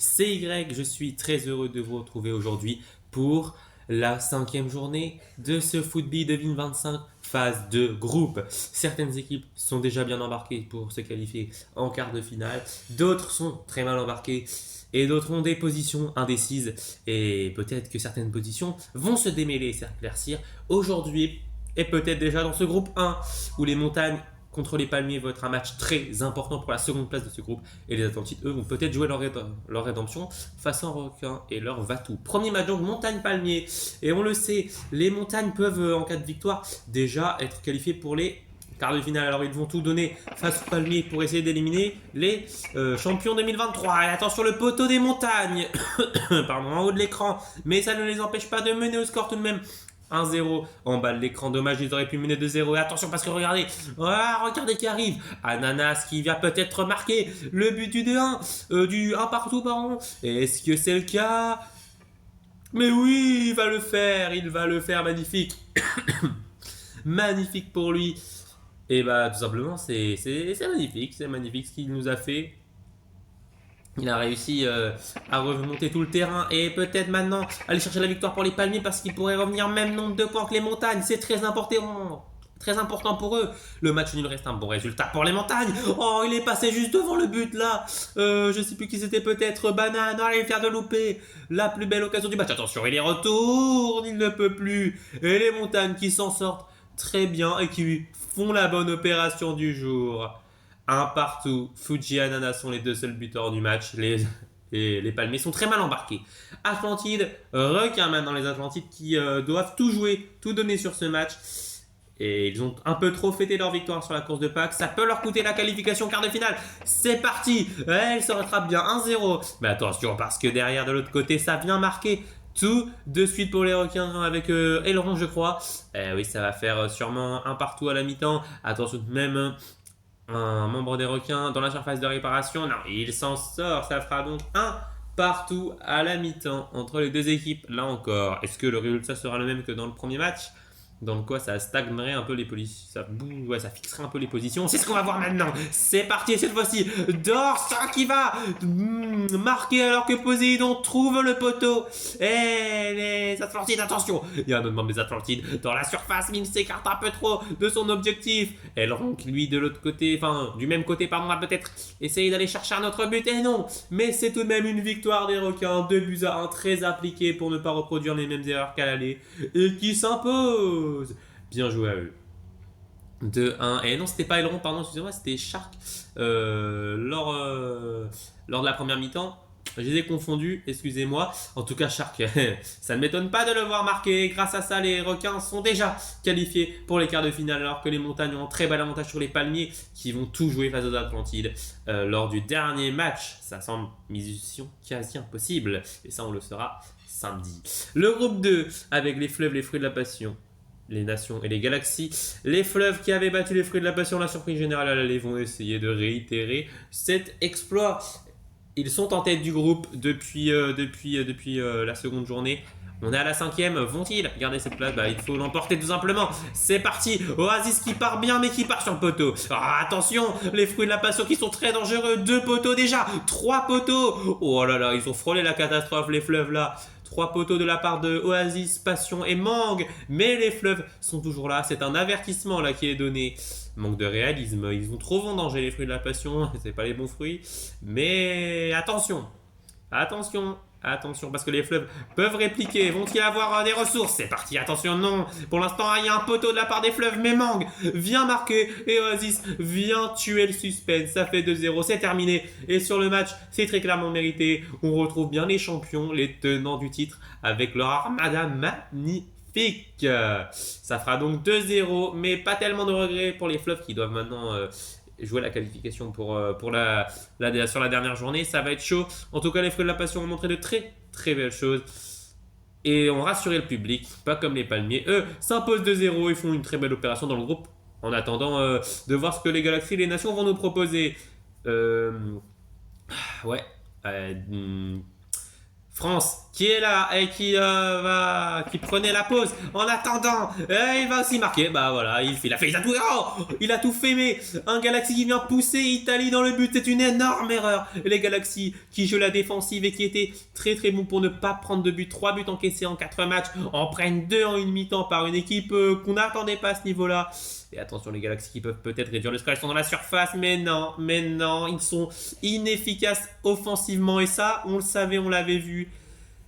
c'est Y. Je suis très heureux de vous retrouver aujourd'hui pour la 5e journée de ce Football 2025 phase de groupe. Certaines équipes sont déjà bien embarquées pour se qualifier en quart de finale, d'autres sont très mal embarquées et d'autres ont des positions indécises et peut-être que certaines positions vont se démêler et s'éclaircir aujourd'hui et peut-être déjà dans ce groupe 1 où les montagnes contre les Palmiers va être un match très important pour la seconde place de ce groupe. Et les Atlantides, eux, vont peut-être jouer leur rédemption face à un requin et leur va-tout. Premier match donc Montagne-Palmiers. Et on le sait, les montagnes peuvent, en cas de victoire, déjà être qualifiées pour les quarts de finale. Alors ils vont tout donner face aux Palmiers pour essayer d'éliminer les champions 2023. Et attention, le poteau des montagnes, pardon, en haut de l'écran. Mais ça ne les empêche pas de mener au score tout de même. 1-0 en bas de l'écran, dommage, ils auraient pu mener 2-0. Et attention parce que regardez, regardez qui arrive, Ananas qui va peut-être marquer le but du 2-1, du 1 partout, pardon. Est-ce que c'est le cas? Mais oui, il va le faire, magnifique. Magnifique pour lui. Et bah tout simplement, c'est magnifique ce qu'il nous a fait. Il a réussi à remonter tout le terrain et peut-être maintenant aller chercher la victoire pour les Palmiers parce qu'il pourrait revenir même nombre de points que les montagnes. C'est très important. Très important pour eux. Le match nul reste un bon résultat pour les montagnes. Oh, il est passé juste devant le but là. Je sais plus qui c'était, peut-être Banane. Ah, il vient de louper la plus belle occasion du match. Attention, il y retourne. Il ne peut plus. Et les montagnes qui s'en sortent très bien et qui font la bonne opération du jour. Un partout. Fuji et Ananas sont les deux seuls buteurs du match. Les Palmiers sont très mal embarqués. Atlantide, requin maintenant les Atlantides qui doivent tout jouer, tout donner sur ce match. Et ils ont un peu trop fêté leur victoire sur la course de Pâques. Ça peut leur coûter la qualification quart de finale. C'est parti. Elle se rattrape bien 1-0. Mais attention parce que derrière de l'autre côté ça vient marquer tout de suite pour les requins avec Aileron je crois. Oui, ça va faire sûrement un partout à la mi-temps. Attention tout de même. Un membre des requins dans la surface de réparation. Non, il s'en sort. Ça fera donc un partout à la mi-temps entre les deux équipes. Là encore, est-ce que le résultat sera le même que dans le premier match? Dans quoi ça stagnerait un peu les positions, ça fixerait un peu les positions. C'est ce qu'on va voir maintenant. C'est parti cette fois-ci. Dorsa qui va marquer alors que Poséidon trouve le poteau. Et les Atlantides, attention. Il y a un autre membre des Atlantides dans la surface, mais il s'écarte un peu trop de son objectif. Et donc lui de l'autre côté, enfin du même côté pardon, va peut-être essayer d'aller chercher un autre but. Et non, mais c'est tout de même une victoire des requins. 2-1, très appliqué pour ne pas reproduire les mêmes erreurs qu'à l'aller. Et qui s'impose. Bien joué à eux. 2-1. Et non, c'était pas Aileron, pardon, excusez-moi, c'était Shark lors de la première mi-temps. Je les ai confondus, excusez-moi. En tout cas, Shark, ça ne m'étonne pas de le voir marquer. Grâce à ça, les requins sont déjà qualifiés pour les quarts de finale, alors que les montagnes ont un très bel avantage sur les Palmiers qui vont tout jouer face aux Atlantides. Lors du dernier match, ça semble mission quasi impossible. Et ça, on le saura samedi. Le groupe 2, avec les fleuves, les fruits de la passion, les nations et les galaxies. Les fleuves qui avaient battu les fruits de la passion, la surprise générale à l'aller, vont essayer de réitérer cet exploit. Ils sont en tête du groupe depuis la seconde journée. On est à la 5e, vont-ils garder cette place? Il faut l'emporter tout simplement. C'est parti, Oasis qui part bien mais qui part sur le poteau. Attention, les fruits de la passion qui sont très dangereux. 2 poteaux déjà, 3 poteaux. Oh là là, ils ont frôlé la catastrophe les fleuves là. 3 poteaux de la part de Oasis, Passion et Mang. Mais les fleuves sont toujours là. C'est un avertissement là qui est donné. Manque de réalisme. Ils vont trop vendanger les fruits de la passion. C'est pas les bons fruits. Mais attention. Attention, parce que les fleuves peuvent répliquer. Vont-ils avoir des ressources? C'est parti, attention, non. Pour l'instant, il y a un poteau de la part des fleuves, mais Mang vient marquer et Oasis vient tuer le suspense. Ça fait 2-0, c'est terminé. Et sur le match, c'est très clairement mérité. On retrouve bien les champions, les tenants du titre, avec leur armada magnifique. Ça fera donc 2-0, mais pas tellement de regrets pour les fleuves qui doivent maintenant jouer la qualification sur la dernière journée. Ça va être chaud. En tout cas, les fruits de la passion ont montré de très très belles choses et ont rassuré le public, pas comme les Palmiers. Eux s'imposent 2-0, ils font une très belle opération dans le groupe en attendant de voir ce que les galaxies et les nations vont nous proposer. Ouais. France qui est là et qui prenait la pause en attendant. Il va aussi marquer. Bah voilà, il a fait il a tout fait, mais un Galaxy qui vient pousser Italie dans le but, c'est une énorme erreur. Les Galaxy qui jouent la défensive et qui étaient très très bons pour ne pas prendre de but. 3 buts encaissés en 4 matchs, en prennent 2 en une mi-temps par une équipe qu'on n'attendait pas à ce niveau-là. Et attention, les Galaxy qui peuvent peut-être réduire le score, ils sont dans la surface, mais non, ils sont inefficaces offensivement, et ça, on le savait, on l'avait vu.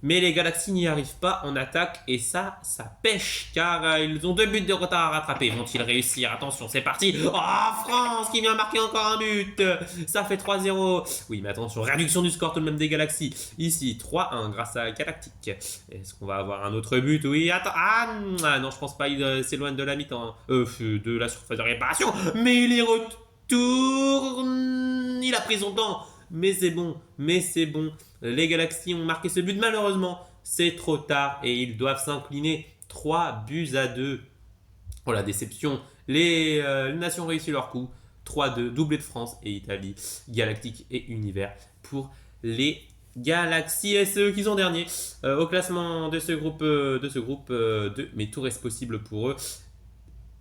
Mais les Galaxy n'y arrivent pas en attaque, et ça pêche, car ils ont 2 buts de retard à rattraper. Vont-ils réussir? Attention, c'est parti. Oh, France qui vient marquer encore un but. Ça fait 3-0. Oui, mais attention, réduction du score tout de même des Galaxy. Ici, 3-1 grâce à Galactic. Est-ce qu'on va avoir un autre but? Oui, attends. Ah non, je pense pas, il s'éloigne de la mi-temps. De la surface de réparation. Mais il y retourne. Il a pris son temps. Mais c'est bon. Les Galaxy ont marqué ce but, malheureusement. C'est trop tard et ils doivent s'incliner 3-2. Oh la déception. Les nations ont réussi leur coup. 3-2, doublé de France et Italie, Galactique et Univers pour les Galaxy. Et c'est eux qui sont derniers au classement de ce groupe 2. Mais tout reste possible pour eux.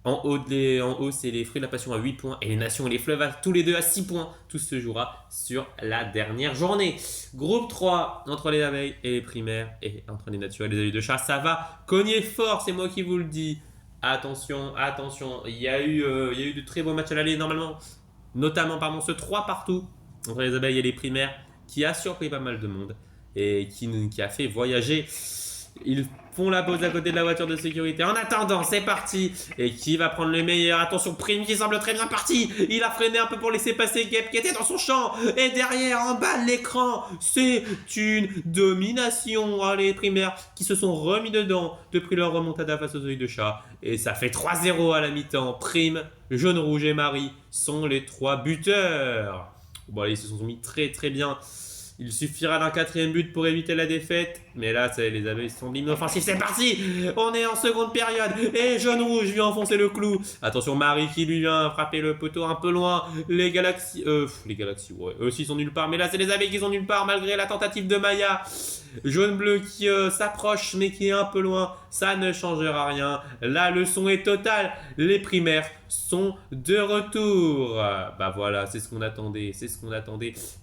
En haut, c'est les Fruits de la Passion à 8 points et les Nations et les Fleuves tous les deux à 6 points. Tout se jouera sur la dernière journée. Groupe 3, entre les abeilles et les primaires et entre les natures et les œils de chat. Ça va cogner fort, c'est moi qui vous le dis. Attention. Il y a eu de très beaux matchs à l'aller, notamment ce 3 partout entre les abeilles et les primaires qui a surpris pas mal de monde et qui a fait voyager. Ils font la pause à côté de la voiture de sécurité. En attendant, c'est parti. Et qui va prendre le meilleur? Attention, Prime qui semble très bien parti. Il a freiné un peu pour laisser passer Gep qui était dans son champ. Et derrière, en bas de l'écran, c'est une domination. Les primaires qui se sont remis dedans depuis leur remontada face aux œils de chat. Et ça fait 3-0 à la mi-temps. Prime, Jaune, Rouge et Marie sont les 3 buteurs. Bon, ils se sont mis très très bien. Il suffira d'un 4e but pour éviter la défaite. Mais là, les abeilles sont l'hymne offensif. C'est parti. On est en seconde période. Et Jaune-Rouge vient enfoncer le clou. Attention, Marie qui lui vient frapper le poteau un peu loin. Les Galaxies, ouais. Eux aussi sont nulle part. Mais là, c'est les abeilles qui sont nulle part malgré la tentative de Maya. Jaune-Bleu qui s'approche mais qui est un peu loin. Ça ne changera rien. La leçon est totale. Les primaires sont de retour. Bah voilà, c'est ce qu'on attendait.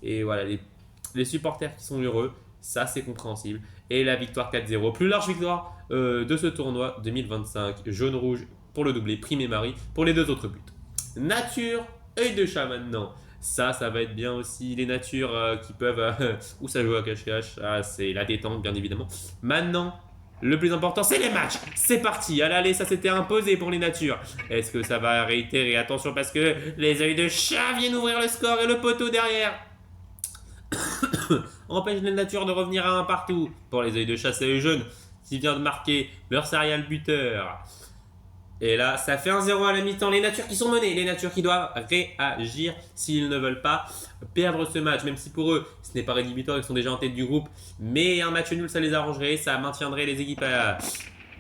Et voilà, les supporters qui sont heureux, ça c'est compréhensible. Et la victoire 4-0, plus large victoire de ce tournoi 2025. Jaune-Rouge pour le doublé, Prime et Marie pour les 2 autres buts. Nature, œil de chat maintenant. Ça va être bien aussi. Les natures qui peuvent... où ça joue à cache-cache, c'est la détente bien évidemment. Maintenant, le plus important, c'est les matchs. C'est parti. Allez, ça s'était imposé pour les natures. Est-ce que ça va réitérer? Attention parce que les œils de chat viennent ouvrir le score et le poteau derrière empêche les natures de revenir à un partout. Pour les œils de chasse et les jeunes qui vient de marquer leur serial buteur. Et là, ça fait 1-0 à la mi-temps. Les natures qui sont menées, les natures qui doivent réagir s'ils ne veulent pas perdre ce match. Même si pour eux, ce n'est pas rédhibitoire, ils sont déjà en tête du groupe. Mais un match nul, ça les arrangerait, ça maintiendrait les équipes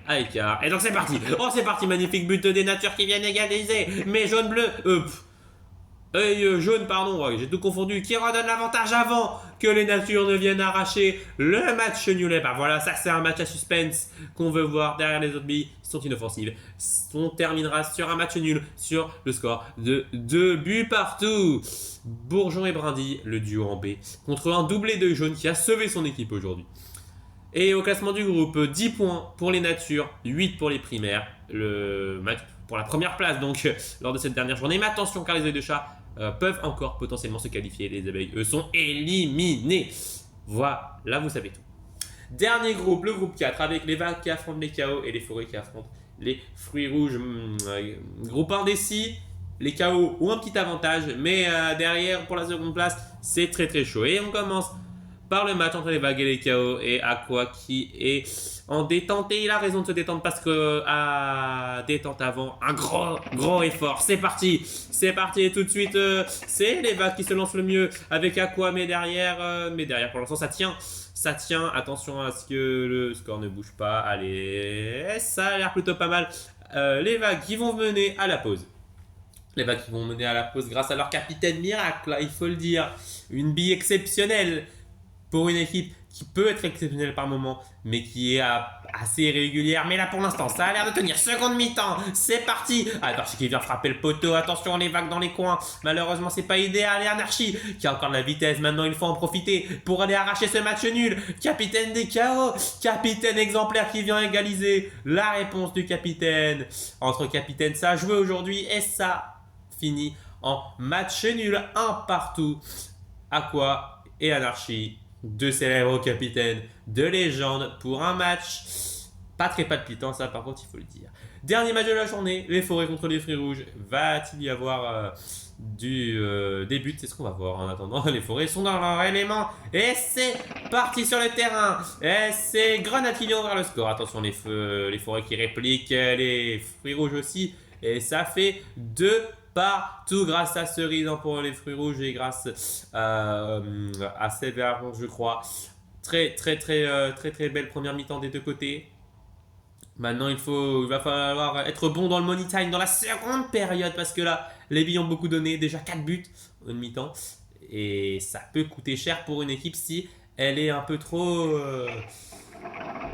à écart. Et donc c'est parti. Oh, c'est parti, magnifique but des natures qui viennent égaliser. Mais jaune-bleu, jaune, pardon, ouais, j'ai tout confondu, qui redonne l'avantage avant que les natures ne viennent arracher le match nul. Bah voilà, ça c'est un match à suspense qu'on veut voir derrière les autres billes qui sont inoffensives. On terminera sur un match nul sur le score de 2 buts partout. Bourgeon et Brindy, le duo en B, contre un doublé de jaune qui a sauvé son équipe aujourd'hui. Et au classement du groupe, 10 points pour les natures, 8 pour les primaires. Le match pour la première place donc lors de cette dernière journée. Mais attention car les œils de chat peuvent encore potentiellement se qualifier. Les abeilles, eux, sont éliminés. Voilà, vous savez tout. Dernier groupe, le groupe 4, avec les vagues qui affrontent les chaos et les forêts qui affrontent les fruits rouges. Groupe indécis, les chaos ont un petit avantage, mais derrière, pour la seconde place, c'est très très chaud. Et on commence par le match entre les vagues et les chaos, et Aqua qui est en détente, et il a raison de se détendre parce que à détente avant, un gros effort. C'est parti, et tout de suite, c'est les vagues qui se lancent le mieux avec Aqua, mais derrière pour l'instant ça tient. Attention à ce que le score ne bouge pas. Allez, ça a l'air plutôt pas mal. Les vagues qui vont mener à la pause. Grâce à leur capitaine miracle, il faut le dire. Une bille exceptionnelle pour une équipe qui peut être exceptionnelle par moment, mais qui est assez irrégulière. Mais là, pour l'instant, ça a l'air de tenir. Seconde mi-temps, c'est parti. Anarchy qui vient frapper le poteau. Attention, les vagues dans les coins. Malheureusement, c'est pas idéal. Et Anarchy qui a encore de la vitesse. Maintenant, il faut en profiter pour aller arracher ce match nul. Capitaine des KO, capitaine exemplaire qui vient égaliser. La réponse du capitaine. Entre capitaine, ça a joué aujourd'hui et ça finit en match nul, un partout. Aqua et Anarchy, deux célèbres capitaines de légende pour un match pas très palpitant, ça par contre il faut le dire. Dernier match de la journée, les Forêts contre les Fruits Rouges. Va-t-il y avoir des buts? C'est ce qu'on va voir en attendant. Les Forêts sont dans leur élément et c'est parti sur le terrain. Et c'est Grenade qui vient vers le score. Attention, les Forêts qui répliquent, les Fruits Rouges aussi. Et ça fait 2 partout grâce à Cerise pour les Fruits Rouges et grâce à Sévère, je crois. Très belle première mi-temps des deux côtés. Maintenant, il va falloir être bon dans le money time dans la seconde période parce que là, les billes ont beaucoup donné. Déjà 4 buts en une mi-temps. Et ça peut coûter cher pour une équipe si elle est un peu trop...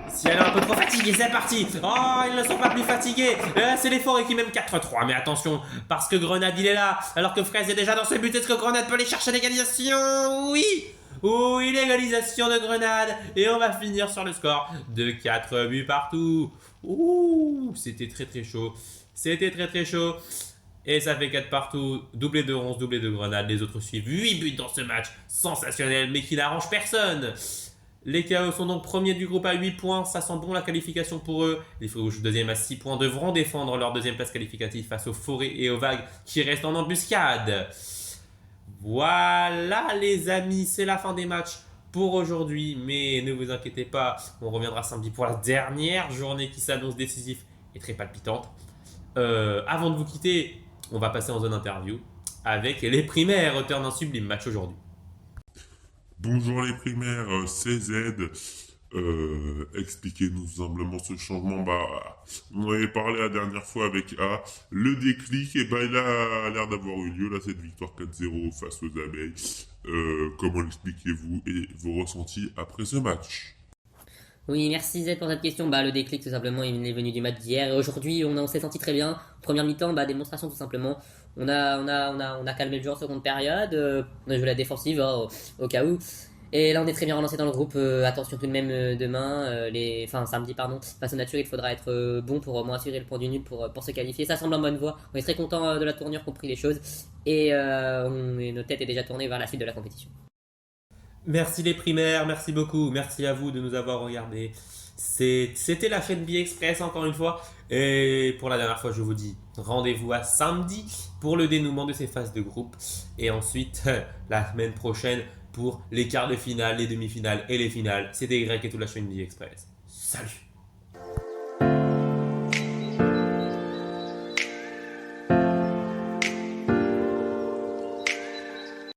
si elle est un peu trop fatiguée, c'est parti. Oh, ils ne sont pas plus fatigués. C'est les Forêts qui mènent 4-3. Mais attention, parce que Grenade, il est là. Alors que Fraise est déjà dans ce but. Est-ce que Grenade peut aller chercher l'égalisation? Oui. Oui, l'égalisation de Grenade. Et on va finir sur le score de 4 buts partout. Ouh, c'était très chaud. C'était très chaud. Et ça fait 4 partout. Doublé de 11, doublé de Grenade. Les autres suivent 8 buts dans ce match. Sensationnel, mais qui n'arrange personne. Les KO sont donc premiers du groupe à 8 points, ça sent bon la qualification pour eux. Les Fruits Rouges, deuxième à 6 points, devront défendre leur deuxième place qualificative face aux Forêts et aux Vagues qui restent en embuscade. Voilà les amis, c'est la fin des matchs pour aujourd'hui. Mais ne vous inquiétez pas, on reviendra samedi pour la dernière journée qui s'annonce décisive et très palpitante. Avant de vous quitter, on va passer en zone interview avec les primaires, auteur d'un sublime match aujourd'hui. Bonjour les primaires, c'est Z. Expliquez-nous simplement ce changement. On en avait parlé la dernière fois avec A. Le déclic, et il a l'air d'avoir eu lieu là, cette victoire 4-0 face aux abeilles. Comment l'expliquez-vous et vos ressentis après ce match? Oui, merci Z pour cette question. Le déclic, tout simplement, il est venu du match d'hier. Et aujourd'hui, on s'est senti très bien. Première mi-temps, démonstration tout simplement. On a calmé le jeu en seconde période. On a joué la défensive au cas où. Et là, on est très bien relancé dans le groupe. Attention tout de même demain, samedi, pardon, face au Nature, il faudra être bon pour au moins assurer le point du nul pour se qualifier. Ça semble en bonne voie. On est très content de la tournure, compris les choses. Et notre tête est déjà tournée vers la suite de la compétition. Merci les primaires, merci beaucoup, merci à vous de nous avoir regardés. C'était la chaîne B-Express encore une fois. Et pour la dernière fois, je vous dis rendez-vous à samedi pour le dénouement de ces phases de groupe. Et ensuite, la semaine prochaine pour les quarts de finale, les demi-finales et les finales. C'était Greg et toute la chaîne B-Express. Salut!